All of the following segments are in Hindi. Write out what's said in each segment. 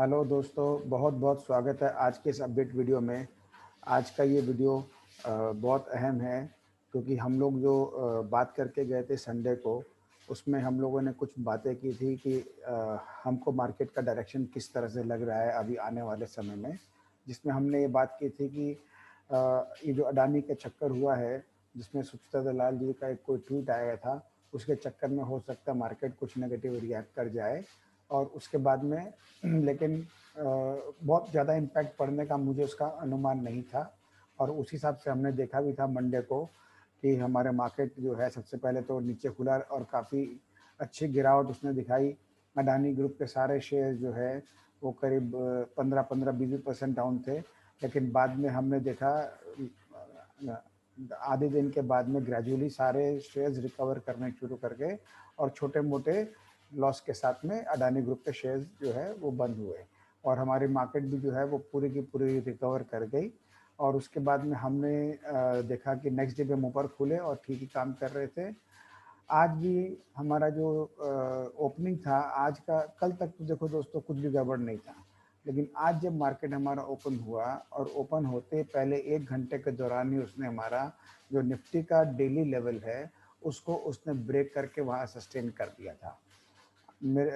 हेलो दोस्तों, बहुत बहुत स्वागत है आज के इस अपडेट वीडियो में। आज का ये वीडियो बहुत अहम है क्योंकि हम लोग जो बात करके गए थे संडे को, उसमें हम लोगों ने कुछ बातें की थी कि हमको मार्केट का डायरेक्शन किस तरह से लग रहा है अभी आने वाले समय में। जिसमें हमने ये बात की थी कि ये जो अडानी का चक्कर हुआ है, जिसमें सुचेता दलाल जी का एक कोई ट्वीट आया था, उसके चक्कर में हो सकता है मार्केट कुछ नेगेटिव रिएक्ट कर जाए और उसके बाद में लेकिन बहुत ज़्यादा इम्पैक्ट पड़ने का मुझे उसका अनुमान नहीं था। और उस हिसाब से हमने देखा भी था मंडे को कि हमारे मार्केट जो है सबसे पहले तो नीचे खुला और काफ़ी अच्छी गिरावट उसने दिखाई। अडानी ग्रुप के सारे शेयर जो है वो करीब 15-20% डाउन थे, लेकिन बाद में हमने देखा आधे दिन के बाद में ग्रेजुअली सारे शेयर्स रिकवर करने शुरू करके और छोटे मोटे लॉस के साथ में अडानी ग्रुप के शेयर्स जो है वो बंद हुए और हमारी मार्केट भी जो है वो पूरी की पूरी रिकवर कर गई। और उसके बाद में हमने देखा कि नेक्स्ट डे पे हम ऊपर खुले और ठीक ही काम कर रहे थे। आज भी हमारा जो ओपनिंग था आज का, कल तक तो देखो दोस्तों कुछ भी गड़बड़ नहीं था, लेकिन आज जब मार्केट हमारा ओपन हुआ और ओपन होते पहले 1 घंटे के दौरान ही उसने हमारा जो निफ्टी का डेली लेवल है उसको उसने ब्रेक करके वहाँ सस्टेन कर दिया था। मेरे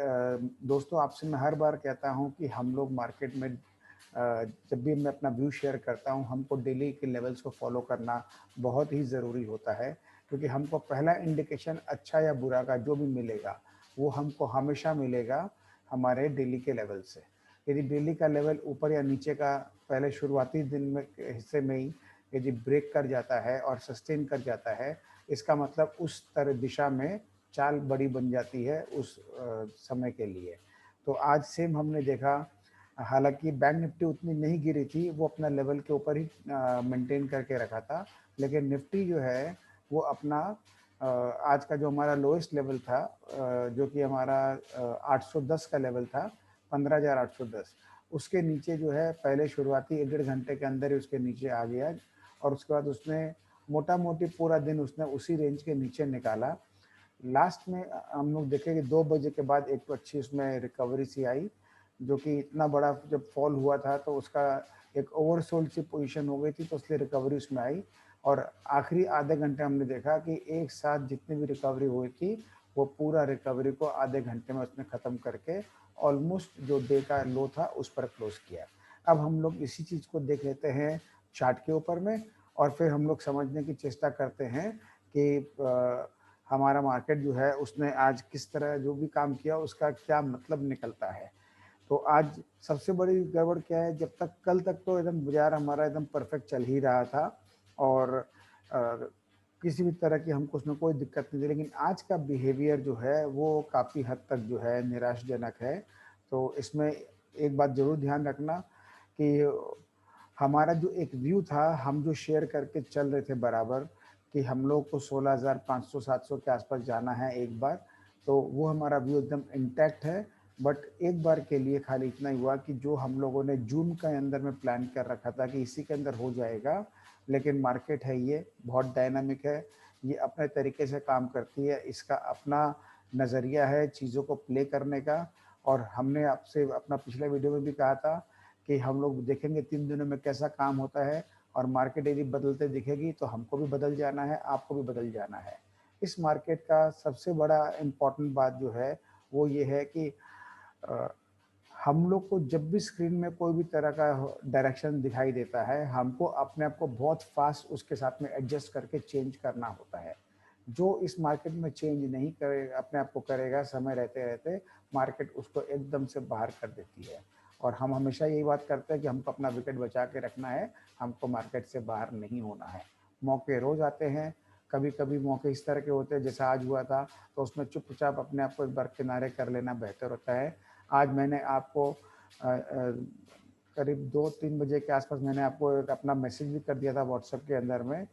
दोस्तों, आपसे मैं हर बार कहता हूँ कि हम लोग मार्केट में जब भी मैं अपना व्यू शेयर करता हूँ, हमको डेली के लेवल्स को फॉलो करना बहुत ही ज़रूरी होता है, क्योंकि हमको पहला इंडिकेशन अच्छा या बुरा का जो भी मिलेगा वो हमको हमेशा मिलेगा हमारे डेली के लेवल से। यदि डेली का लेवल ऊपर या नीचे का पहले शुरुआती दिन में हिस्से में ही यदि ब्रेक कर जाता है और सस्टेन कर जाता है, इसका मतलब उस तरह दिशा में चाल बड़ी बन जाती है उस समय के लिए। तो आज सेम हमने देखा, हालांकि बैंक निफ्टी उतनी नहीं गिरी थी, वो अपना लेवल के ऊपर ही मेंटेन करके रखा था, लेकिन निफ्टी जो है वो अपना आज का जो हमारा लोएस्ट लेवल था, जो कि हमारा 810 का लेवल था, 15,810, उसके नीचे जो है पहले शुरुआती 1 डेढ़ घंटे के अंदर ही उसके नीचे आ गया और उसके बाद उसने मोटा मोटी पूरा दिन उसने उसी रेंज के नीचे निकाला। लास्ट में हम लोग देखें कि 2 बजे के बाद एक तो अच्छी उसमें रिकवरी सी आई, जो कि इतना बड़ा जब फॉल हुआ था तो उसका एक ओवरसोल्ड सी पोजीशन हो गई थी, तो इसलिए रिकवरी उसमें आई। और आखिरी आधे घंटे हमने देखा कि एक साथ जितनी भी रिकवरी हुई थी वो पूरा रिकवरी को आधे घंटे में उसने ख़त्म करके ऑलमोस्ट जो डे का लो था उस पर क्लोज किया। अब हम लोग इसी चीज़ को देख लेते हैं चार्ट के ऊपर में और फिर हम लोग समझने की चेष्टा करते हैं कि हमारा मार्केट जो है उसने आज किस तरह जो भी काम किया उसका क्या मतलब निकलता है। तो आज सबसे बड़ी गड़बड़ क्या है, जब तक कल तक तो एकदम बाजार हमारा एकदम परफेक्ट चल ही रहा था और अ, किसी भी तरह की हमको उसमें कोई दिक्कत नहीं थी, लेकिन आज का बिहेवियर जो है वो काफ़ी हद तक जो है निराशाजनक है। तो इसमें एक बात ज़रूर ध्यान रखना कि हमारा जो एक व्यू था, हम जो शेयर करके चल रहे थे बराबर कि हम लोग को 16,500-700 के आसपास जाना है एक बार, तो वो हमारा व्यू एकदम इंटैक्ट है। बट एक बार के लिए खाली इतना ही हुआ कि जो हम लोगों ने जून के अंदर में प्लान कर रखा था कि इसी के अंदर हो जाएगा, लेकिन मार्केट है ये बहुत डायनामिक है, ये अपने तरीके से काम करती है, इसका अपना नज़रिया है चीज़ों को प्ले करने का। और हमने आपसे अपना पिछले वीडियो में भी कहा था कि हम लोग देखेंगे 3 दिनों में कैसा काम होता है और मार्केट यदि बदलते दिखेगी तो हमको भी बदल जाना है, आपको भी बदल जाना है। इस मार्केट का सबसे बड़ा इम्पोर्टेंट बात जो है वो ये है कि अ, हम लोग को जब भी स्क्रीन में कोई भी तरह का डायरेक्शन दिखाई देता है, हमको अपने आप को बहुत फास्ट उसके साथ में एडजस्ट करके चेंज करना होता है। जो इस मार्केट में चेंज नहीं करे अपने आप को करेगा, समय रहते-रहते मार्केट उसको एकदम से बाहर कर देती है। और हम हमेशा यही बात करते हैं कि हमको अपना विकेट बचा के रखना है, हमको मार्केट से बाहर नहीं होना है। मौके रोज़ आते हैं, कभी-कभी मौके इस तरह के होते हैं जैसा आज हुआ था, तो उसमें चुपचाप अपने आप को एक बार किनारे कर लेना बेहतर होता है। आज मैंने आपको करीब 2-3 बजे के आसपास मैंने आपको एक अपना मैसेज भी कर दिया था व्हाट्सएप के अंदर में,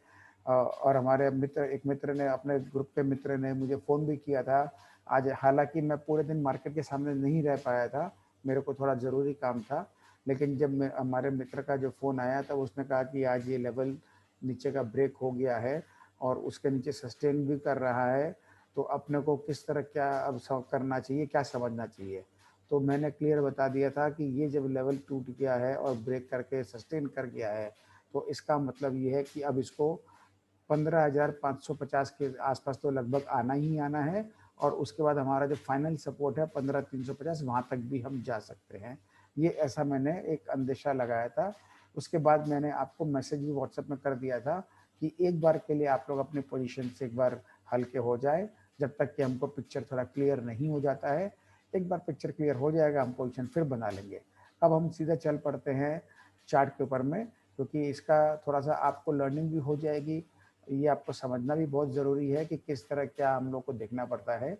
और हमारे एक मित्र ने, अपने ग्रुप के मित्र ने मुझे फ़ोन भी किया था। आज हालाँकि मैं पूरे दिन मार्केट के सामने नहीं रह पाया था, मेरे को थोड़ा ज़रूरी काम था, लेकिन जब मैं हमारे मित्र का जो फ़ोन आया तब उसने कहा कि आज ये लेवल नीचे का ब्रेक हो गया है और उसके नीचे सस्टेन भी कर रहा है, तो अपने को किस तरह क्या अब करना चाहिए, क्या समझना चाहिए। तो मैंने क्लियर बता दिया था कि ये जब लेवल टूट गया है और ब्रेक करके सस्टेन कर गया है, तो इसका मतलब ये है कि अब इसको 15,550 के आसपास तो लगभग आना ही आना है, और उसके बाद हमारा जो फाइनल सपोर्ट है 15,350, वहाँ तक भी हम जा सकते हैं। ये ऐसा मैंने एक अंदेशा लगाया था। उसके बाद मैंने आपको मैसेज भी व्हाट्सएप में कर दिया था कि एक बार के लिए आप लोग अपने पोजीशन से एक बार हल्के हो जाए, जब तक कि हमको पिक्चर थोड़ा क्लियर नहीं हो जाता है। एक बार पिक्चर क्लियर हो जाएगा, हम पोजीशन फिर बना लेंगे। अब हम सीधा चल पड़ते हैं चार्ट के ऊपर में, क्योंकि इसका थोड़ा सा आपको लर्निंग भी हो जाएगी। ये आपको समझना भी बहुत ज़रूरी है कि किस तरह क्या हम लोग को देखना पड़ता है।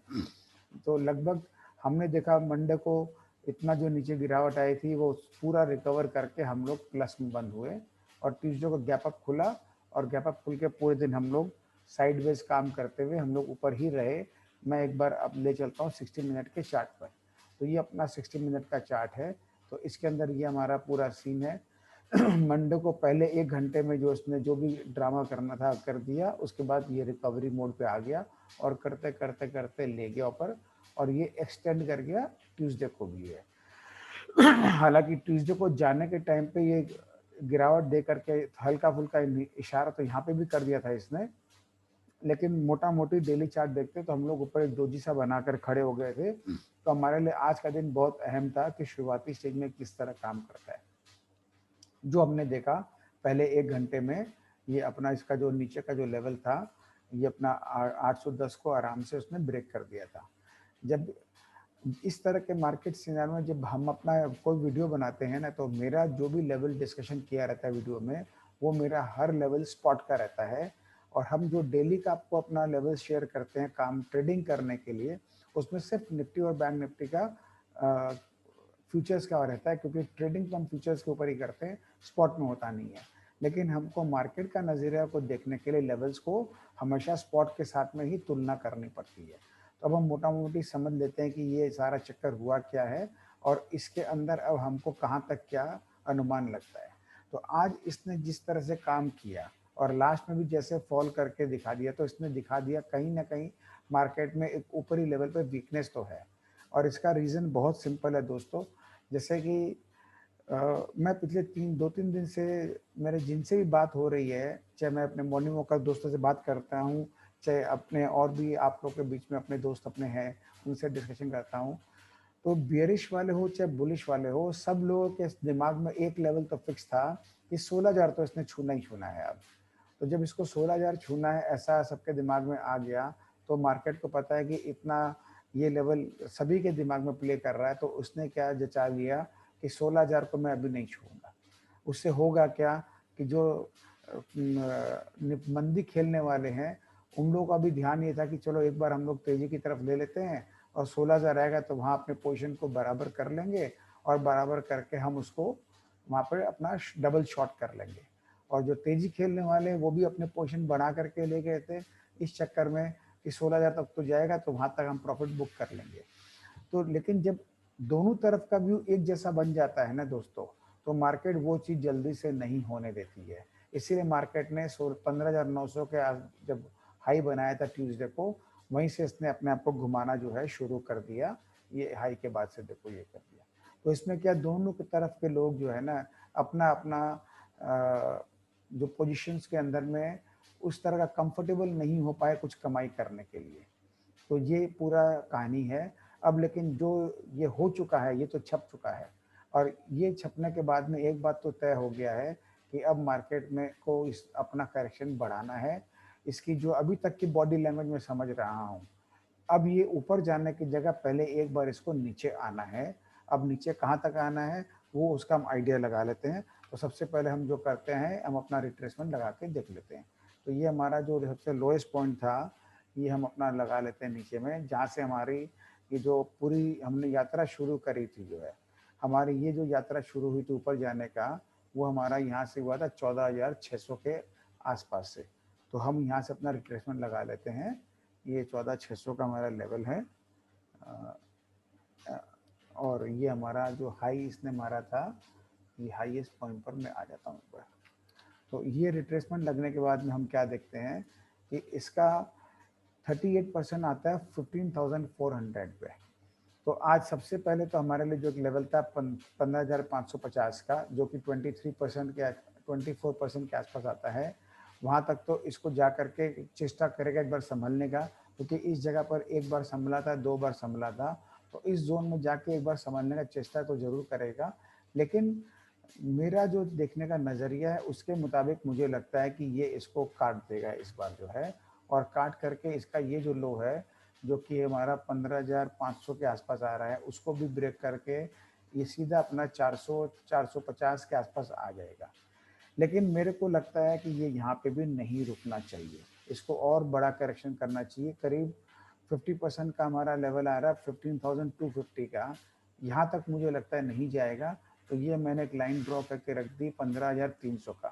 तो लगभग हमने देखा मंडे को इतना जो नीचे गिरावट आई थी वो पूरा रिकवर करके हम लोग प्लस में बंद हुए, और ट्यूसडे को गैप अप खुला, और गैप अप खुल के पूरे दिन हम लोग साइडवेज काम करते हुए हम लोग ऊपर ही रहे। मैं एक बार अब ले चलता हूँ 60 मिनट के चार्ट पर। तो ये अपना 60 मिनट का चार्ट है। तो इसके अंदर ये हमारा पूरा सीन है। मंडे को पहले 1 घंटे में जो उसने जो भी ड्रामा करना था कर दिया, उसके बाद ये रिकवरी मोड पे आ गया और करते करते करते ले गया ऊपर, और ये एक्सटेंड कर गया ट्यूसडे को भी है। हालांकि ट्यूसडे को जाने के टाइम पे ये गिरावट दे करके हल्का फुल्का इशारा तो यहाँ पे भी कर दिया था इसने, लेकिन मोटा मोटी डेली चार्ट देखते तो हम लोग ऊपर एक डोजी सा बनाकर खड़े हो गए थे। तो हमारे लिए आज का दिन बहुत अहम था कि शुरुआती स्टेज में किस तरह काम करता है। जो हमने देखा पहले 1 घंटे में, ये अपना इसका जो नीचे का जो लेवल था, ये अपना 810 को आराम से उसने ब्रेक कर दिया था। जब इस तरह के मार्केट सिनेरियो में जब हम अपना कोई वीडियो बनाते हैं ना, तो मेरा जो भी लेवल डिस्कशन किया रहता है वीडियो में, वो मेरा हर लेवल स्पॉट का रहता है। और हम जो डेली का आपको अपना लेवल शेयर करते हैं काम ट्रेडिंग करने के लिए, उसमें सिर्फ निफ्टी और बैंक निफ्टी का फ्यूचर्स का रहता है, क्योंकि ट्रेडिंग तो हम फ्यूचर्स के ऊपर ही करते हैं, स्पॉट में होता नहीं है। लेकिन हमको मार्केट का नज़रिया को देखने के लिए लेवल्स को हमेशा स्पॉट के साथ में ही तुलना करनी पड़ती है। तो अब हम मोटा मोटी समझ लेते हैं कि ये सारा चक्कर हुआ क्या है, और इसके अंदर अब हमको कहाँ तक क्या अनुमान लगता है। तो आज इसने जिस तरह से काम किया और लास्ट में भी जैसे फॉल करके दिखा दिया, तो इसने दिखा दिया कहीं ना कहीं मार्केट में एक ऊपरी लेवल पर वीकनेस तो है। और इसका रीज़न बहुत सिंपल है दोस्तों। जैसे कि मैं पिछले 2-3 दिन से मेरे जिनसे भी बात हो रही है, चाहे मैं अपने मॉर्निंग वॉक दोस्तों से बात करता हूँ, चाहे अपने और भी आप लोग के बीच में अपने दोस्त अपने हैं उनसे डिस्कशन करता हूँ, तो बियरिश वाले हो चाहे बुलिश वाले हो, सब लोगों के दिमाग में एक लेवल तो फिक्स था कि 16,000 तो इसने छूना ही छूना है अब। तो जब इसको 16,000 छूना है ऐसा सबके दिमाग में आ गया, तो मार्केट को पता है कि इतना ये लेवल सभी के दिमाग में प्ले कर रहा है, तो उसने क्या जचा लिया कि 16,000 को मैं अभी नहीं छूऊंगा। उससे होगा क्या कि जो मंदी खेलने वाले हैं उन लोगों का भी ध्यान ये था कि चलो एक बार हम लोग तेजी की तरफ ले लेते हैं, और 16,000 रहेगा तो वहाँ अपने पोजीशन को बराबर कर लेंगे, और बराबर करके हम उसको वहाँ पर अपना डबल शॉट कर लेंगे। और जो तेजी खेलने वाले हैं वो भी अपने पोजीशन बढ़ा करके ले गए थे इस चक्कर में कि 16,000 तक तो जाएगा तो वहाँ तक हम प्रॉफिट बुक कर लेंगे। तो लेकिन जब दोनों तरफ का व्यू एक जैसा बन जाता है ना दोस्तों, तो मार्केट वो चीज़ जल्दी से नहीं होने देती है। इसीलिए मार्केट ने 15,900 के जब हाई बनाया था ट्यूसडे को, वहीं से इसने अपने आप को घुमाना जो है शुरू कर दिया। ये हाई के बाद से देखो ये कर दिया। तो इसमें क्या दोनों की तरफ के लोग जो है ना अपना अपना जो पोजीशंस के अंदर में उस तरह का कंफर्टेबल नहीं हो पाए कुछ कमाई करने के लिए। तो ये पूरा कहानी है। अब लेकिन जो ये हो चुका है ये तो छप चुका है, और ये छपने के बाद में एक बात तो तय हो गया है कि अब मार्केट में को इस अपना करेक्शन बढ़ाना है। इसकी जो अभी तक की बॉडी लैंग्वेज में समझ रहा हूँ, अब ये ऊपर जाने की जगह पहले एक बार इसको नीचे आना है। अब नीचे कहाँ तक आना है वो उसका हम आइडिया लगा लेते हैं। तो सबसे पहले हम जो करते हैं हम अपना रिट्रेसमेंट लगा के देख लेते हैं। तो ये हमारा जो सबसे लोएस्ट पॉइंट था ये हम अपना लगा लेते हैं नीचे में, जहाँ से हमारी ये जो पूरी हमने यात्रा शुरू करी थी, जो है हमारी ये जो यात्रा शुरू हुई थी ऊपर जाने का, वो हमारा यहाँ से हुआ था 14,600 के आसपास से। तो हम यहाँ से अपना रिट्रेसमेंट लगा लेते हैं। ये 14,600 का हमारा लेवल है। और ये हमारा जो हाई इसने मारा था, ये हाईएस्ट पॉइंट पर मैं आ जाता हूँ ऊपर। तो ये रिट्रेसमेंट लगने के बाद में हम क्या देखते हैं कि इसका 38% आता है 15,400 पे। तो आज सबसे पहले तो हमारे लिए जो एक लेवल था 15,550 का, जो कि 23% के 24% के आसपास आता है, वहाँ तक तो इसको जा करके चेष्टा करेगा एक बार संभलने का, क्योंकि इस जगह पर एक बार संभला था, 2 बार संभला था, तो इस जोन में जाके एक बार संभलने का चेष्टा तो ज़रूर करेगा। लेकिन मेरा जो देखने का नज़रिया है उसके मुताबिक मुझे लगता है कि ये इसको काट देगा इस बार जो है, और काट करके इसका ये जो लो है जो कि हमारा 15,500 के आसपास आ रहा है, उसको भी ब्रेक करके ये सीधा अपना 400 450 के आसपास आ जाएगा। लेकिन मेरे को लगता है कि ये यहाँ पे भी नहीं रुकना चाहिए, इसको और बड़ा करेक्शन करना चाहिए। करीब 50% का हमारा लेवल आ रहा है 15,250 का, यहाँ तक मुझे लगता है नहीं जाएगा। तो ये मैंने एक लाइन ड्रॉ करके रख दी 15,300 का।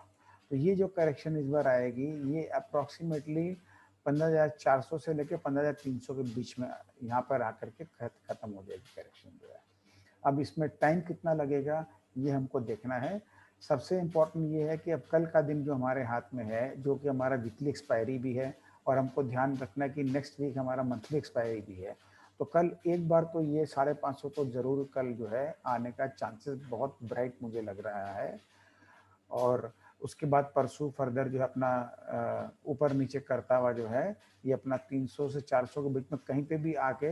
तो ये जो करेक्शन इस बार आएगी ये अप्रॉक्सीमेटली 15,400 से लेकर 15,300 के बीच में यहाँ पर आकर के खत्म हो जाएगी करेक्शन जो है। अब इसमें टाइम कितना लगेगा ये हमको देखना है। सबसे इम्पोर्टेंट ये है कि अब कल का दिन जो हमारे हाथ में है, जो कि हमारा वीकली एक्सपायरी भी है, और हमको ध्यान रखना है कि नेक्स्ट वीक हमारा मंथली एक्सपायरी भी है। तो कल एक बार तो ये 550 तो ज़रूर कल जो है आने का चांसेस बहुत ब्राइट मुझे लग रहा है। और उसके बाद परसों फर्दर जो है अपना ऊपर नीचे करता हुआ जो है ये अपना 300 से 400 के बीच में कहीं पे भी आके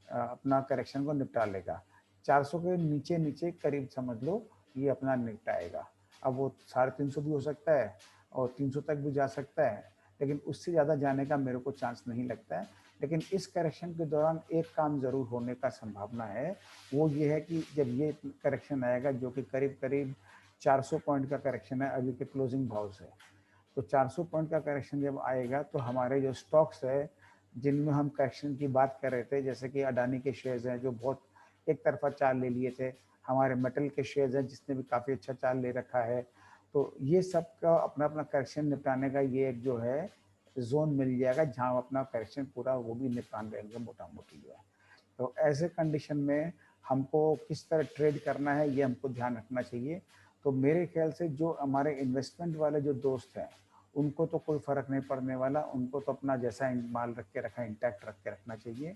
अपना करेक्शन को निपटा लेगा। 400 के नीचे नीचे करीब समझ लो ये अपना निपटाएगा। अब वो 350 भी हो सकता है और 300 तक भी जा सकता है, लेकिन उससे ज़्यादा जाने का मेरे को चांस नहीं लगता है। लेकिन इस करेक्शन के दौरान एक काम ज़रूर होने का संभावना है, वो ये है कि जब ये करेक्शन आएगा जो कि करीब करीब 400 पॉइंट का करेक्शन है अभी के क्लोजिंग भाव से, तो 400 पॉइंट का करेक्शन जब आएगा तो हमारे जो स्टॉक्स है जिनमें हम करेक्शन की बात कर रहे थे, जैसे कि अडानी के शेयर्स हैं जो बहुत एक तरफा चाल ले लिए थे, हमारे मेटल के शेयर्स हैं जिसने भी काफ़ी अच्छा चाल ले रखा है, तो ये सब का अपना अपना करेक्शन निपटाने का ये एक जो है जोन मिल जाएगा जहाँ अपना करेक्शन पूरा वो भी निपटान रहेंगे मोटा मोटी जो है। तो ऐसे कंडीशन में हमको किस तरह ट्रेड करना है ये हमको ध्यान रखना चाहिए। तो मेरे ख्याल से जो हमारे इन्वेस्टमेंट वाले जो दोस्त हैं उनको तो कोई फ़र्क नहीं पड़ने वाला, उनको तो अपना जैसा माल रख के रखा इंटैक्ट रख के रखना चाहिए।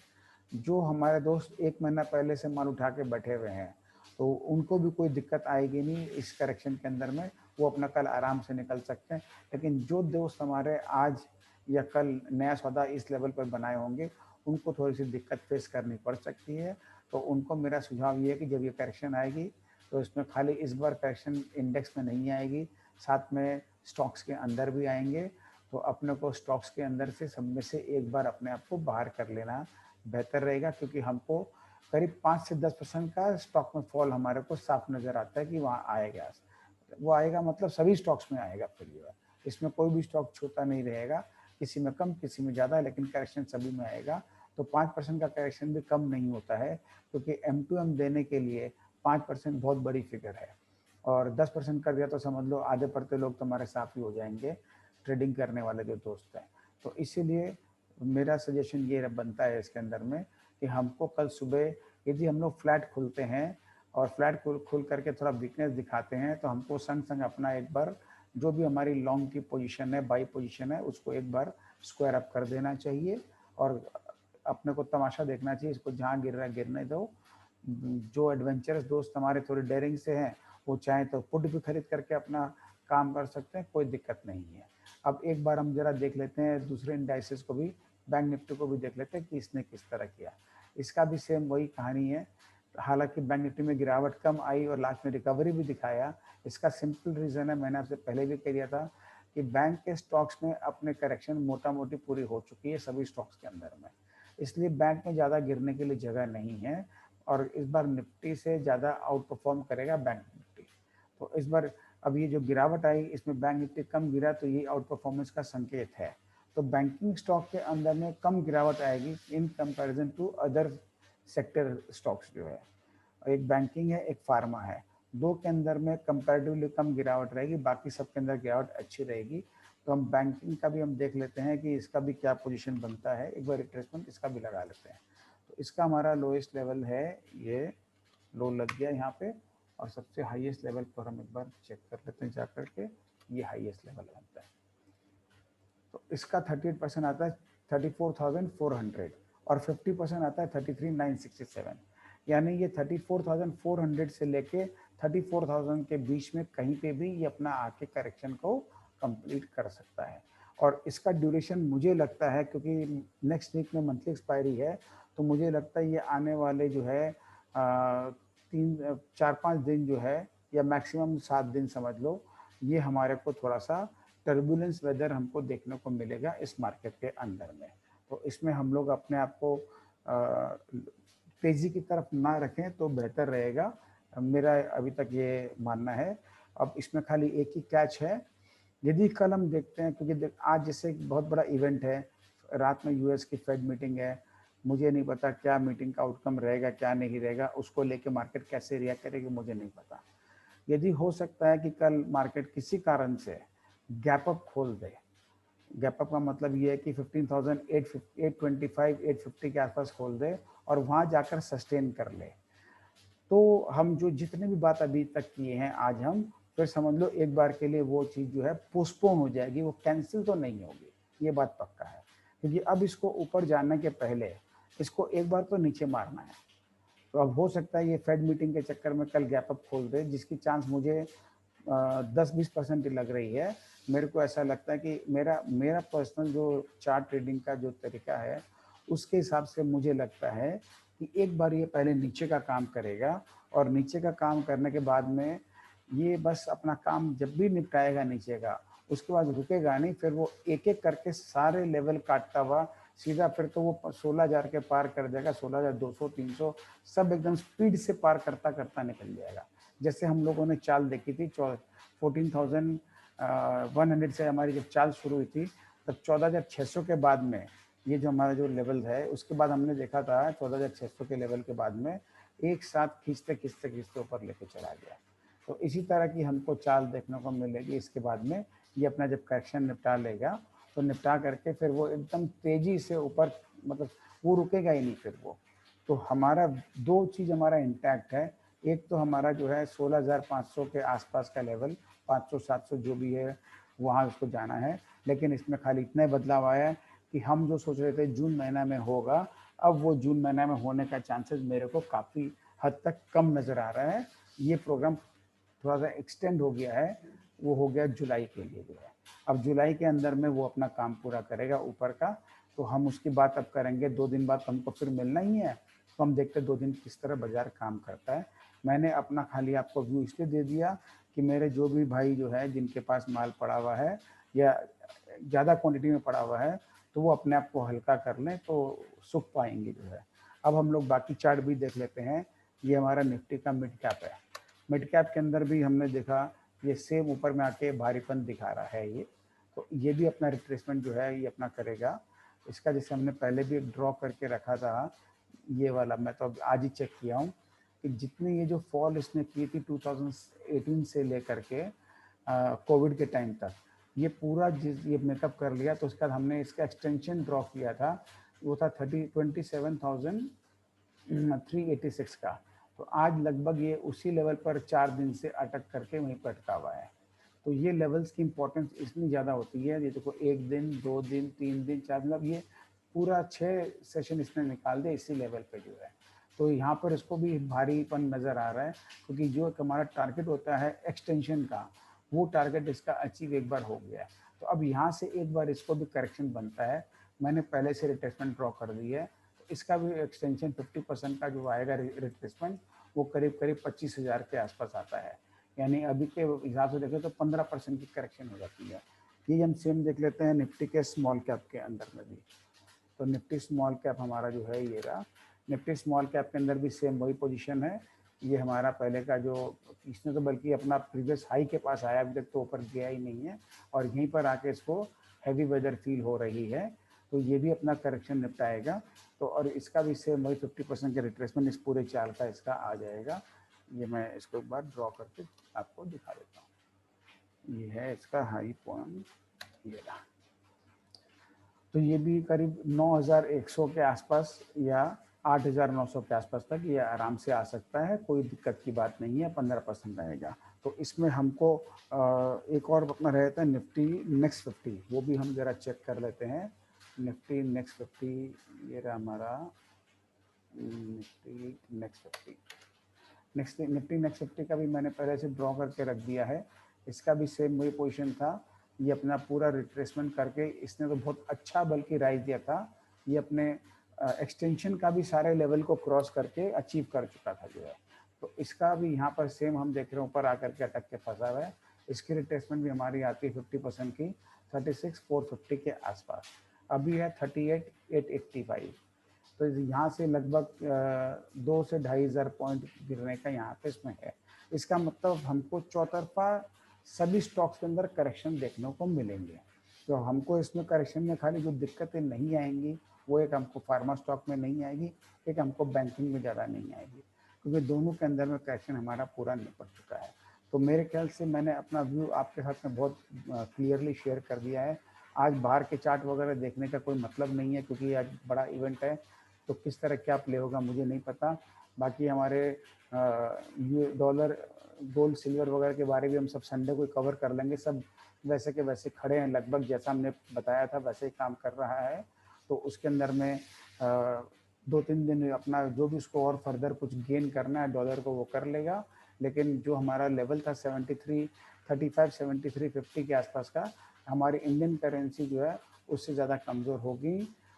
जो हमारे दोस्त 1 महीना पहले से माल उठा के बैठे हुए हैं तो उनको भी कोई दिक्कत आएगी नहीं इस करेक्शन के अंदर में, वो अपना कल आराम से निकल सकते हैं। लेकिन जो दोस्त हमारे आज या कल नया सौदा इस लेवल पर बनाए होंगे उनको थोड़ी सी दिक्कत फेस करनी पड़ सकती है। तो उनको मेरा सुझाव ये है कि जब ये करेक्शन आएगी तो इसमें खाली इस बार करेक्शन इंडेक्स में नहीं आएगी, साथ में स्टॉक्स के अंदर भी आएंगे। तो अपने को स्टॉक्स के अंदर से सब में से एक बार अपने आप को बाहर कर लेना बेहतर रहेगा, क्योंकि हमको करीब 5 से 10% का स्टॉक में फॉल हमारे को साफ नज़र आता है कि वहाँ आएगा। वो आएगा मतलब सभी स्टॉक्स में आएगा फिर जो है, इसमें कोई भी स्टॉक छोटा नहीं रहेगा, किसी में कम किसी में ज़्यादा, लेकिन करेक्शन सभी में आएगा। तो 5% का करेक्शन भी कम नहीं होता है, क्योंकि M2M देने के लिए 5% बहुत बड़ी फिगर है, और 10% कर दिया तो समझ लो आधे पड़ते लोग तुम्हारे साथ ही हो जाएंगे, ट्रेडिंग करने वाले जो दोस्त हैं। तो इसीलिए मेरा सजेशन ये बनता है इसके अंदर में कि हमको कल सुबह यदि हम लोग फ्लैट खुलते हैं और फ्लैट खुल करके थोड़ा वीकनेस दिखाते हैं तो हमको संग संग अपना एक बार जो भी हमारी लॉन्ग की पोजीशन है, बाई पोजीशन है, उसको एक बार स्क्वायर अप कर देना चाहिए और अपने को तमाशा देखना चाहिए, इसको जहाँ गिर रहा है गिरने दो। जो एडवेंचरस दोस्त हमारे थोड़े डेयरिंग से हैं वो चाहें तो पुट भी खरीद करके अपना काम कर सकते हैं, कोई दिक्कत नहीं है। अब एक बार हम जरा देख लेते हैं दूसरे इंडाइसेस को भी, बैंक निफ्टी को भी देख लेते हैं कि इसने किस तरह किया। इसका भी सेम वही कहानी है, हालांकि बैंक निफ्टी में गिरावट कम आई और लास्ट में रिकवरी भी दिखाया। इसका सिंपल रीज़न है, मैंने आपसे पहले भी कह दिया था कि बैंक के स्टॉक्स में अपने करेक्शन मोटा मोटी पूरी हो चुकी है सभी स्टॉक्स के अंदर में, इसलिए बैंक में ज़्यादा गिरने के लिए जगह नहीं है, और इस बार निफ्टी से ज़्यादा आउट परफॉर्म करेगा बैंक निफ्टी। तो इस बार अब ये जो गिरावट आई इसमें बैंक निफ्टी कम गिरा तो ये आउट परफॉर्मेंस का संकेत है। तो बैंकिंग स्टॉक के अंदर में कम गिरावट आएगी in comparison to other sector stocks जो है, एक बैंकिंग है एक फार्मा है, दो के अंदर में कंपैरेटिवली कम गिरावट रहेगी, बाकी सब के अंदर गिरावट अच्छी रहेगी। तो हम बैंकिंग का भी हम देख लेते हैं कि इसका भी क्या पोजीशन बनता है, एक बार रिट्रेसमेंट इसका भी लगा लेते हैं। तो इसका हमारा लोएस्ट लेवल है, ये लो लग गया यहाँ पे, और सबसे हाईएस्ट लेवल पर हम एक बार चेक कर लेते हैं जा करके, ये हाईएस्ट लेवल बनता है। तो इसका 38% आता है 34,400 और 50% आता है 33,967। यानी ये 34,400 से लेके 34,000 के बीच में कहीं पे भी ये अपना आके करेक्शन को कंप्लीट कर सकता है। और इसका ड्यूरेशन मुझे लगता है, क्योंकि नेक्स्ट वीक में मंथली एक्सपायरी है, तो मुझे लगता है ये आने वाले जो है 4-5 दिन जो है, या मैक्सिमम 7 दिन समझ लो, ये हमारे को थोड़ा सा टर्बुलेंस वेदर हमको देखने को मिलेगा इस मार्केट के अंदर में। तो इसमें हम लोग अपने आप को तेजी की तरफ ना रखें तो बेहतर रहेगा, मेरा अभी तक ये मानना है। अब इसमें खाली एक ही कैच है, यदि कल हम देखते हैं, क्योंकि आज जैसे एक बहुत बड़ा इवेंट है, रात में यूएस की फेड मीटिंग है, मुझे नहीं पता क्या मीटिंग का आउटकम रहेगा क्या नहीं रहेगा, उसको लेके मार्केट कैसे रिएक्ट करेगी मुझे नहीं पता। यदि हो सकता है कि कल मार्केट किसी कारण से गैप अप खोल दे, गैप अप का मतलब ये है कि 15,825 850 के आसपास खोल दे और वहाँ जाकर सस्टेन कर ले, तो हम जो जितने भी बात अभी तक किए हैं आज हम, फिर समझ लो एक बार के लिए वो चीज़ जो है पोस्टपोन हो जाएगी, वो कैंसिल तो नहीं होगी, ये बात पक्का है। क्योंकि अब इसको ऊपर जाने के पहले इसको एक बार तो नीचे मारना है। तो अब हो सकता है ये फेड मीटिंग के चक्कर में कल गैप अप खोल दे, जिसकी चांस मुझे 10-20% ही लग रही है। मेरे को ऐसा लगता है कि मेरा मेरा पर्सनल जो चार्ट ट्रेडिंग का जो तरीका है, उसके हिसाब से मुझे लगता है कि एक बार ये पहले नीचे का काम करेगा, और नीचे का काम करने के बाद में ये बस अपना काम जब भी निपटाएगा नीचे का, उसके बाद रुकेगा नहीं, फिर वो एक एक करके सारे लेवल काटता हुआ सीधा फिर तो वो 16,000 के पार कर जाएगा, 16,200 300 सब एकदम स्पीड से पार करता करता निकल जाएगा। जैसे हम लोगों ने चाल देखी थी 14,100 से हमारी जब चाल शुरू हुई थी, तब 14,600 के बाद में ये जो हमारा जो लेवल है, उसके बाद हमने देखा था 14,600 के लेवल के बाद में एक साथ खींचते खींचते खींचते ऊपर लेके चला गया। तो इसी तरह की हमको चाल देखने को मिलेगी इसके बाद में। ये अपना जब करेक्शन निपटा लेगा, तो निपटा करके फिर वो एकदम तेजी से ऊपर, मतलब वो रुकेगा ही नहीं फिर वो। तो हमारा दो चीज़ हमारा इंटैक्ट है, एक तो हमारा जो है 16,500 के आसपास का लेवल, 500-700 जो भी है वहाँ उसको जाना है। लेकिन इसमें खाली इतना ही बदलाव आया है कि हम जो सोच रहे थे जून महीना में होगा, अब वो जून महीना में होने का चांसेस मेरे को काफ़ी हद तक कम नज़र आ रहा है। ये प्रोग्राम थोड़ा सा एक्सटेंड हो गया है, वो हो गया जुलाई के लिए जो है। अब जुलाई के अंदर में वो अपना काम पूरा करेगा ऊपर का, तो हम उसकी बात अब करेंगे 2 दिन बाद, हमको फिर मिलना ही है, तो हम देखते हैं 2 दिन किस तरह बाजार काम करता है। मैंने अपना खाली आपको व्यू इसलिए दे दिया कि मेरे जो भी भाई जो है जिनके पास माल पड़ा हुआ है या ज़्यादा क्वांटिटी में पड़ा हुआ है, तो वो अपने आप को हल्का कर लें तो सुख पाएंगे जो है। अब हम लोग बाकी चार्ट भी देख लेते हैं। ये हमारा निफ्टी का मिड कैप है। मिड कैप के अंदर भी हमने देखा ये सेम ऊपर में आके भारीपन दिखा रहा है ये, तो ये भी अपना रिट्रेसमेंट जो है ये अपना करेगा। इसका जैसे हमने पहले भी ड्रॉ करके रखा था, ये वाला मैं तो अब आज ही चेक किया हूँ कि जितनी ये जो फॉल इसने की थी 2018 से लेकर के कोविड के टाइम तक, ये पूरा जिस ये मेकअप कर लिया। तो उसके बाद हमने इसका एक्सटेंशन ड्रॉ किया था, वो था 27,386 का। तो आज लगभग ये उसी लेवल पर 4 दिन से अटक करके वहीं पर अटका हुआ है। तो ये लेवल्स की इंपॉर्टेंस इतनी ज़्यादा होती है, ये देखो 1 दिन 2 दिन 3 दिन 4, मतलब ये पूरा 6 सेशन इसने निकाल दिया इसी लेवल पे जो है। तो यहाँ पर इसको भी भारीपन नज़र आ रहा है, क्योंकि जो हमारा टारगेट होता है एक्सटेंशन का, वो टारगेट इसका अचीव एक बार हो गया। तो अब यहाँ से एक बार इसको भी करेक्शन बनता है। मैंने पहले से रिट्रेसमेंट ड्रॉ कर दी है, तो इसका भी एक्सटेंशन 50% का जो आएगा रिट्रेसमेंट, वो करीब करीब 25,000 के आसपास आता है। यानी अभी के हिसाब से देखें तो 15% की करेक्शन हो जाती है। ये हम सेम देख लेते हैं निफ्टी के स्मॉल कैप के अंदर में भी। तो निफ्टी स्मॉल कैप हमारा जो है ये रहा। निफ्टी स्मॉल कैप के अंदर भी सेम वही पोजीशन है। ये हमारा पहले का जो, इसने तो बल्कि अपना प्रीवियस हाई के पास आया, अभी तक तो ऊपर गया ही नहीं है, और यहीं पर आके इसको हैवी वेदर फील हो रही है। तो ये भी अपना करेक्शन निपटाएगा। तो और इसका भी सेम वही 50% का रिट्रेसमेंट इस पूरे चाल का इसका आ जाएगा। ये मैं इसको एक बार ड्रॉ करके आपको दिखा देता हूँ। ये है इसका हाई पॉइंट, ये रहा। तो ये भी करीब 9,100 के आसपास या 8,900 के आसपास तक ये आराम से आ सकता है, कोई दिक्कत की बात नहीं है, 15% रहेगा। तो इसमें हमको एक और अपना रहता है निफ्टी नेक्स्ट 50, वो भी हम ज़रा चेक कर लेते हैं। निफ्टी नेक्स्ट 50 ये रहा हमारा निफ्टी नेक्स्ट 50, निफ्टी नेक्स्ट 50 का भी मैंने पहले से ड्रॉ करके रख दिया है। इसका भी सेम वही पोजीशन था, ये अपना पूरा रिट्रेसमेंट करके इसने तो बहुत अच्छा बल्कि राइज दिया था। ये अपने एक्सटेंशन का भी सारे लेवल को क्रॉस करके अचीव कर चुका था जो है। तो इसका भी यहाँ पर सेम हम देख रहे हैं, ऊपर आकर के अटक के फंसा हुआ है। इसकी रिट्रेसमेंट भी हमारी आती है 50% की 36,450 के आसपास, अभी है 38,885। तो यहाँ से लगभग 2 से 2,500 पॉइंट गिरने का यहाँ पे इसमें है। इसका मतलब हमको चौतरफा सभी स्टॉक्स के अंदर करेक्शन देखने को मिलेंगे। तो हमको इसमें करेक्शन में खाली जो दिक्कतें नहीं आएंगी वो एक हमको फार्मा स्टॉक में नहीं आएगी, एक हमको बैंकिंग में ज़्यादा नहीं आएगी, क्योंकि दोनों के अंदर में करेक्शन हमारा पूरा निपट चुका है। तो मेरे ख्याल से मैंने अपना व्यू आपके साथ में बहुत क्लियरली शेयर कर दिया है। आज बाहर के चार्ट वगैरह देखने का कोई मतलब नहीं है, क्योंकि आज बड़ा इवेंट है, तो किस तरह क्या प्ले होगा मुझे नहीं पता। बाकी हमारे ये डॉलर गोल्ड सिल्वर वगैरह के बारे में हम सब संडे को कवर कर लेंगे। सब वैसे के वैसे खड़े हैं, लगभग जैसा हमने बताया था वैसे ही काम कर रहा है। तो उसके अंदर में 2-3 दिन अपना जो भी उसको और फर्दर कुछ गेन करना है डॉलर को वो कर लेगा। लेकिन जो हमारा लेवल था 73.35 73.50 के आसपास का, हमारी इंडियन करेंसी जो है उससे ज़्यादा कमज़ोर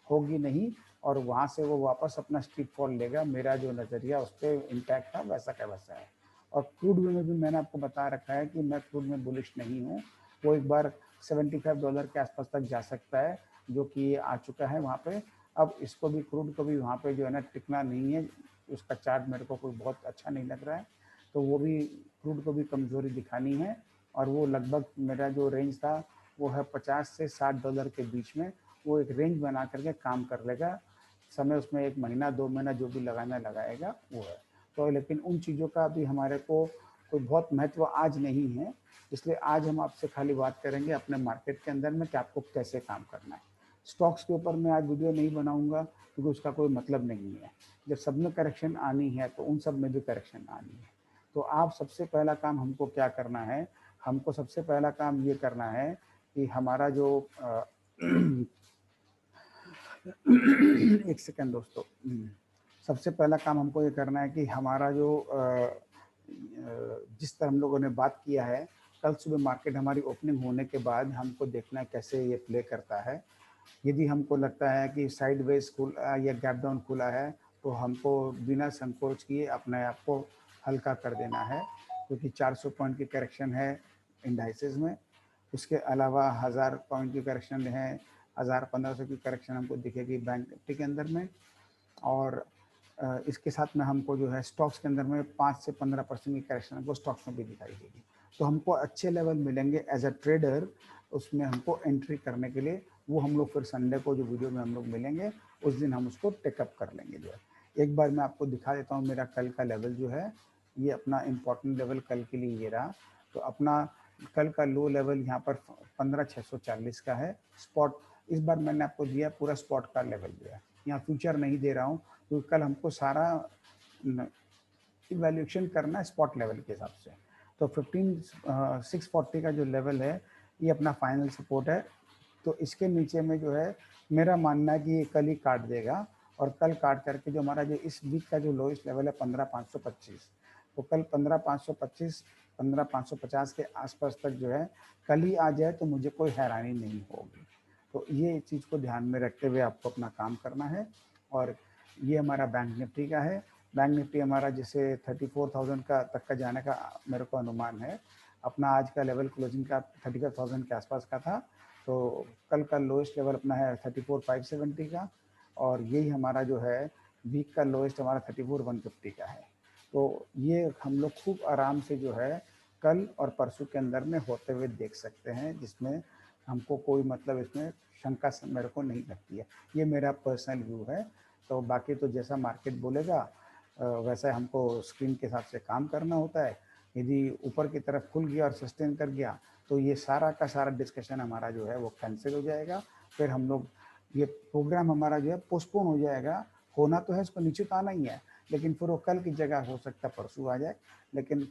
होगी नहीं, और वहाँ से वो वापस अपना स्टीप फॉल लेगा। मेरा जो नज़रिया उस पर इंटैक्ट था वैसा का वैसा है। और क्रूड में भी मैंने आपको बता रखा है कि मैं क्रूड में बुलिश नहीं हूँ। वो एक बार $75 के आसपास तक जा सकता है, जो कि ये आ चुका है वहाँ पे। अब इसको भी क्रूड को भी वहाँ पे जो है ना टिकना नहीं है, उसका चार्ट मेरे को कोई बहुत अच्छा नहीं लग रहा है। तो वो भी क्रूड को भी कमज़ोरी दिखानी है, और वो लगभग मेरा जो रेंज था वो है $50 से $60 के बीच में। वो एक रेंज बना करके काम कर लेगा। समय उसमें 1 महीना 2 महीना जो भी लगाना लगाएगा वो है। तो लेकिन उन चीज़ों का भी हमारे को कोई बहुत महत्व आज नहीं है, इसलिए आज हम आपसे खाली बात करेंगे अपने मार्केट के अंदर में कि आपको कैसे काम करना है। स्टॉक्स के ऊपर मैं आज वीडियो नहीं बनाऊंगा, क्योंकि उसका कोई मतलब नहीं है। जब सब में करेक्शन आनी है तो उन सब में भी करेक्शन आनी है। तो आप सबसे पहला काम हमको क्या करना है, हमको सबसे पहला काम ये करना है कि हमारा जो एक सेकंड दोस्तों, सबसे पहला काम हमको ये करना है कि हमारा जो जिस तरह हम लोगों ने बात किया है, कल सुबह मार्केट हमारी ओपनिंग होने के बाद हमको देखना है कैसे ये प्ले करता है। यदि हमको लगता है कि साइडवेज खुला या गैप डाउन खुला है, तो हमको बिना संकोच किए अपने आप को हल्का कर देना है, क्योंकि 400 पॉइंट की करेक्शन है इंडाइसेस में। उसके अलावा 1000 पॉइंट की करेक्शन है, 1000-1500 की करेक्शन हमको दिखेगी बैंक निफ्टी के अंदर में। और इसके साथ में हमको जो है स्टॉक्स के अंदर में 5 से 15% की करेक्शन हमको स्टॉक्स में भी दिखाई देगी। तो हमको अच्छे लेवल मिलेंगे एज अ ट्रेडर, उसमें हमको एंट्री करने के लिए। वो हम लोग फिर संडे को जो वीडियो में हम लोग मिलेंगे उस दिन हम उसको टेकअप कर लेंगे जो है। एक बार मैं आपको दिखा देता हूँ मेरा कल का लेवल जो है, ये अपना इम्पोर्टेंट लेवल कल के लिए ये रहा। तो अपना कल का लो लेवल यहाँ पर 15,640 का है स्पॉट। इस बार मैंने आपको दिया पूरा स्पॉट का लेवल जो है, यहाँ फ्यूचर नहीं दे रहा हूँ, क्योंकि कल हमको सारा इवैल्यूएशन करना है स्पॉट लेवल के हिसाब से। तो 15,640 का जो लेवल है ये अपना फाइनल सपोर्ट है। तो इसके नीचे में जो है मेरा मानना है कि ये कल ही काट देगा, और कल काट करके जो हमारा जो इस वीक का जो लोएस्ट लेवल है 15,525, तो कल 15,525 15,550 के आसपास तक जो है कल ही आ जाए तो मुझे कोई हैरानी नहीं होगी। तो ये चीज़ को ध्यान में रखते हुए आपको अपना काम करना है। और ये हमारा बैंक निफ्टी का है। बैंक निफ्टी हमारा जैसे 34,000 का तक का जाने का मेरे को अनुमान है। अपना आज का लेवल क्लोजिंग का 35,000 के आसपास का था। तो कल का लोएस्ट लेवल अपना है 34,570 का, और यही हमारा जो है वीक का लोएस्ट हमारा 34,150 का है। तो ये हम लोग खूब आराम से जो है कल और परसों के अंदर में होते हुए देख सकते हैं, जिसमें हमको कोई मतलब इसमें शंका मेरे को नहीं लगती है। ये मेरा पर्सनल व्यू है। तो बाकी तो जैसा मार्केट बोलेगा वैसा हमको स्क्रीन के हिसाब से काम करना होता है। यदि ऊपर की तरफ खुल गया और सस्टेन कर गया तो ये सारा का सारा डिस्कशन हमारा जो है वो कैंसिल हो जाएगा। फिर हम लोग ये प्रोग्राम हमारा जो है पोस्टपोन हो जाएगा। होना तो है, इसको नीचे तो आना ही है, लेकिन फिर वो कल की जगह हो सकता है परसों आ जाए। लेकिन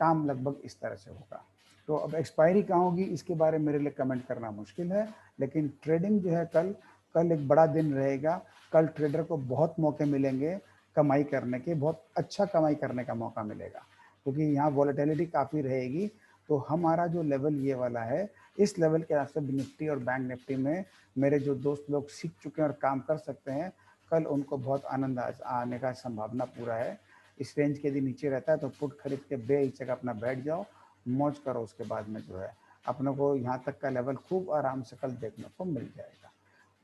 काम लगभग इस तरह से होगा। तो अब एक्सपायरी कहाँ होगी इसके बारे में मेरे लिए कमेंट करना मुश्किल है, लेकिन ट्रेडिंग जो है कल एक बड़ा दिन रहेगा। कल ट्रेडर को बहुत मौके मिलेंगे कमाई करने के, बहुत अच्छा कमाई करने का मौका मिलेगा, क्योंकि यहाँ वॉलेटिलिटी काफ़ी रहेगी। तो हमारा जो लेवल ये वाला है, इस लेवल के हिसाब से निफ्टी और बैंक निफ्टी में मेरे जो दोस्त लोग सीख चुके हैं और काम कर सकते हैं, कल उनको बहुत आनंद आने का संभावना पूरा है। इस रेंज के यदि नीचे रहता है तो पुट खरीद के बेहिचक अपना बैठ जाओ, मौज करो। उसके बाद में जो है अपने को यहाँ तक का लेवल खूब आराम से कल देखने को मिल जाएगा।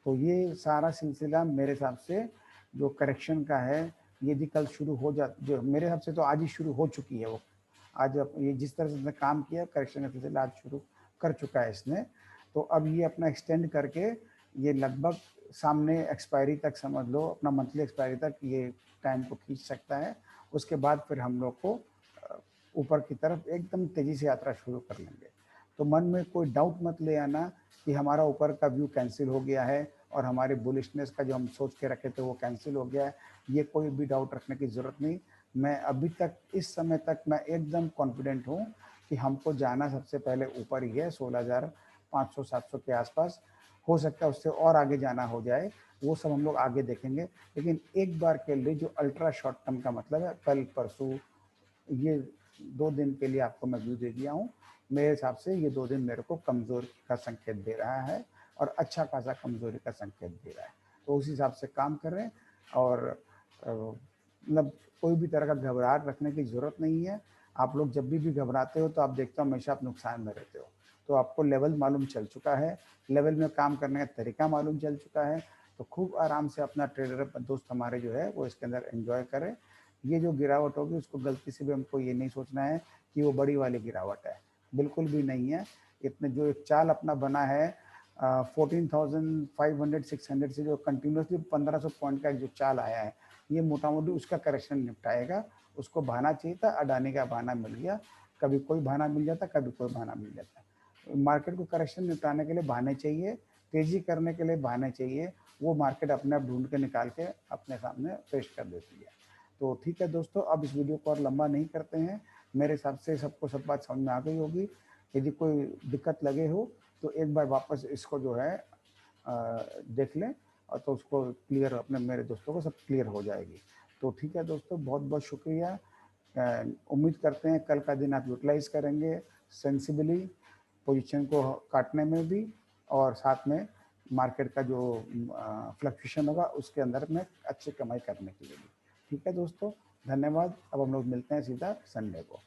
तो ये सारा सिलसिला मेरे हिसाब से जो करेक्शन का है, यदि कल शुरू हो जा, जो मेरे हिसाब से तो आज ही शुरू हो चुकी है वो। आज ये जिस तरह से इसने काम किया, करेक्शन का सिलसिला आज शुरू कर चुका है इसने। तो अब ये अपना एक्सटेंड करके ये लगभग सामने एक्सपायरी तक, समझ लो अपना मंथली एक्सपायरी तक ये टाइम को खींच सकता है। उसके बाद फिर हम लोग को ऊपर की तरफ एकदम तेज़ी से यात्रा शुरू कर लेंगे। तो मन में कोई डाउट मत ले आना कि हमारा ऊपर का व्यू कैंसिल हो गया है और हमारे बुलिशनेस का जो हम सोच के रखे थे वो कैंसिल हो गया है। ये कोई भी डाउट रखने की ज़रूरत नहीं। मैं अभी तक, इस समय तक मैं एकदम कॉन्फिडेंट हूँ कि हमको जाना सबसे पहले ऊपर ही है, 16,500-700 के आसपास। हो सकता है उससे और आगे जाना हो जाए, वो सब हम लोग आगे देखेंगे। लेकिन एक बार के लिए जो अल्ट्रा शॉर्ट टर्म का मतलब है, कल परसों, ये 2 दिन के लिए आपको मैं व्यू दे दिया हूँ। मेरे हिसाब से ये 2 दिन मेरे को कमज़ोरी का संकेत दे रहा है और अच्छा खासा कमज़ोरी का संकेत दे रहा है। तो उस हिसाब से काम करें और मतलब कोई भी तरह का घबराहट रखने की ज़रूरत नहीं है। आप लोग जब भी घबराते हो तो आप देखते हो हमेशा आप नुकसान में रहते हो। तो आपको लेवल मालूम चल चुका है, लेवल में काम करने का तरीका मालूम चल चुका है। तो खूब आराम से अपना ट्रेडर दोस्त हमारे जो है वो इसके अंदर एंजॉय करें। ये जो गिरावट होगी उसको गलती से भी हमको ये नहीं सोचना है कि वो बड़ी वाली गिरावट है, बिल्कुल भी नहीं है। इतने जो एक चाल अपना बना है 14,500-600 से जो कंटिन्यूसली 1500 पॉइंट का जो चाल आया है, ये मोटा मोटी उसका करेक्शन निपटाएगा। उसको बहाना चाहिए था, अडानी का बहाना मिल गया। कभी कोई बहाना मिल जाता, कभी कोई बहाना मिल जाता। मार्केट को करेक्शन निपटाने के लिए बहाने चाहिए, तेजी करने के लिए बहाने चाहिए। वो मार्केट अपने आप ढूंढ के निकाल के अपने सामने पेश कर देती है। तो ठीक है दोस्तों, अब इस वीडियो को और लंबा नहीं करते हैं। मेरे हिसाब से सबको सब बात समझ में आ गई होगी। यदि कोई दिक्कत लगे हो तो एक बार वापस इसको जो है देख लें, और तो उसको क्लियर, अपने मेरे दोस्तों को सब क्लियर हो जाएगी। तो ठीक है दोस्तों, बहुत बहुत शुक्रिया। उम्मीद करते हैं कल का दिन आप यूटिलाइज करेंगे सेंसिबली, पोजीशन को काटने में भी, और साथ में मार्केट का जो फ्लक्चुएशन होगा उसके अंदर में अच्छी कमाई करने के लिए भी। ठीक है दोस्तों, धन्यवाद। अब हम लोग मिलते हैं सीधा संडे को।